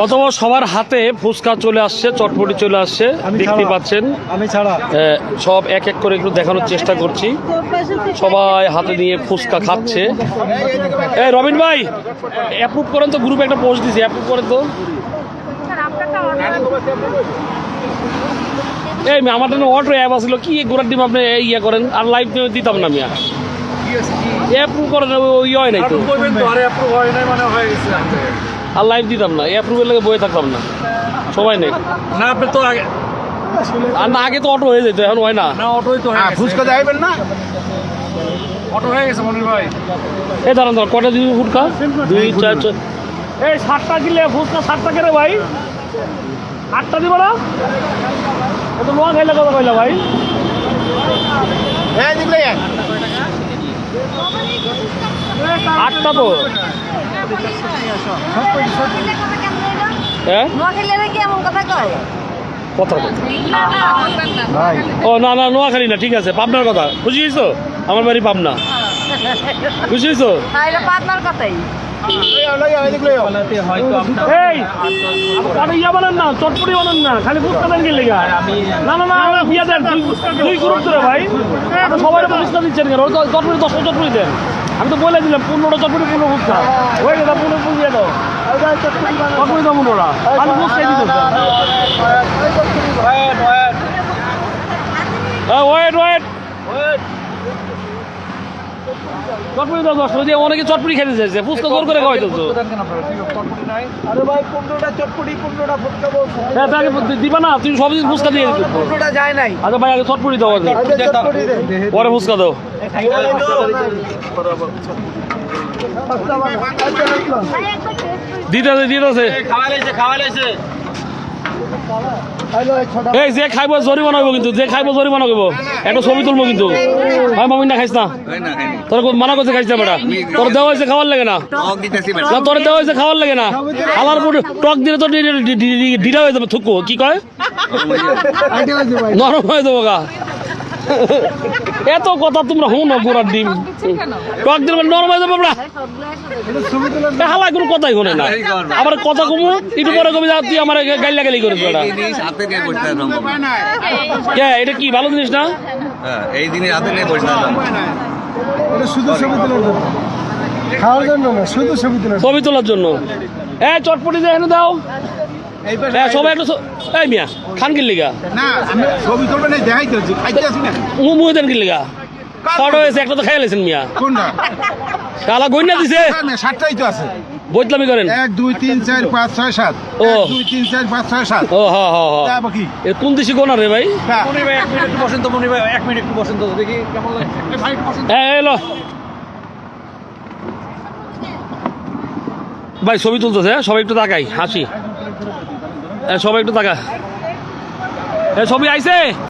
অথবা সবার হাতে ফুচকা চলে আসছে, চটপটি চলে আসছে, দেখতে পাচ্ছেন। আমি ছাড়া সব এক এক করে একটু দেখানোর চেষ্টা করছি। সবাই হাতে নিয়ে ফুচকা খাচ্ছে। এই রবিন ভাই, অ্যাপ্রুভ করেন তো, গ্রুপে একটা পোস্ট দিছি, অ্যাপ্রুভ করেন তো। এই আমার জন্য অটো অ্যাপ আসলো, কি গোড়ার ডিম আপনি ইয়ে করেন, আর লাইভ দিতাম না আমি। অ্যাপ্রুভ করেন, ওই হয় নাই তো, আর লাইভ দিতাম না, অ্যাপ্রুভের লাগে বয়ে থাকতাম না, সবাই নেই না। আপনি তো আগে আর না, আগে তো অটো হয়ে যেত, এখন হয় না। অটোই তো ফুচকা যাইবেন না, অটো হয়ে গেছে মনির ভাই। এই দাঁড়ান দাঁড়ান, কটা দিবি ফুটকা? 2 4 4 এই 7টা কিনলে ফুচকা 7টা কেন ভাই? 8টা দিব না? এত লোয়া খাইলে কথা কইলা ভাই? হ্যাঁ দিবলে 8টা তো। হ্যাঁ কথা ও না না, নোয়াখালী না, ঠিক আছে, পাবনার কথা বুঝি গেছো, আমার বাড়ি পাবনা, বুঝি গেছো। এই ইয়া বানান না, চটপটি বানান না, খালি ফুচকা দেন গেলে না না না, বিয়া দেন 2 গ্রুপ ধরে ভাই, সবাই ফুচকা দিচ্ছেন কেন? চটপটি 10টা চটপটি দেন, আমি তো বলে দিলাম 15টা চটপটি 15 ফুচকা হয়ে গেছে, 15 পুজিয়ে দাও চটপটি দাও 15টা, আমি ফুচকাই দিতে ওয়েট ওয়েট চটপটি দাও 10টা, দিয়ে অনেকে চটপটি খেতে চাইছে, ফুচকা জোর করে খাওয়াই তো। আরে ভাই 15টা চটপটি 15টা ফুচকা বলছো। হ্যাঁ তাকে দিবা না, তুমি সব দিন ফুচকা দিয়ে দিতে। 15টা যায় নাই। আচ্ছা ভাই, আগে চটপটি দাও, আগে পরে ফুচকা দাও। দিতে দিতেছে, এই যে খাইব জরিমানা হইব, কিন্তু যে খাইব জরিমানা হইব, একটা ছবি তুলবো কিন্তু। ভাই মামিন না খাইস না, তোর মানা করছে খাইস না বেটা, তোর দেওয়া হয়েছে খাওয়ার লাগে না, তোর দেওয়া হয়েছে খাওয়ার লাগে না, আমার টক দিলে তো ডিটা হয়ে যাবে, থুকো কি কয়, নরম হয়ে যাবো গা। এত কথা তোমরা হুন না, গোড়ার ডিম টক দিলে নরম হয়ে যাবো, হালা কোনো কথাই শোনে না, আবার কথা কমু একটু পরে কমে যা, তুই আমার গাইলা গালি করিস বেটা। এটা কি ভালো জিনিস না? এই দিনে রাতে নিয়ে বসে থাকলাম, শুধু ছবি তোলার জন্য, খাওয়ার জন্য না, শুধু ছবি তোলার জন্য। চটপটি যে এনে দাও, সবাই একটু এই মিয়া খান কিনলিগা না, আমি ছবি তুলবে না, দেখাইতে হচ্ছে, খাইতে আসি না, মুই দেন কিনলিগা শর্ট হয়েছে, একটা তো খাই লেছেন মিয়া, কোনটা শালা গইনা দিছে, 7টাই তো আছে, বইতলামি করেন। 1 2 3 4 5 6 7 ও 1 2 3 4 5 6 7 ও হ্যাঁ হ্যাঁ হ্যাঁ, বাকি কোন দেশি কোন রে ভাই? মনি ভাই 1 মিনিট একটু বসেন তো, মনি ভাই 1 মিনিট একটু বসেন তো, দেখি কেমন লাগে। ভাই বসেন এলো ভাই, ছবি তুলতেছে, সবাই একটু তাকাই, হাসি, সবাই একটু তাকা, ছবি আইছে।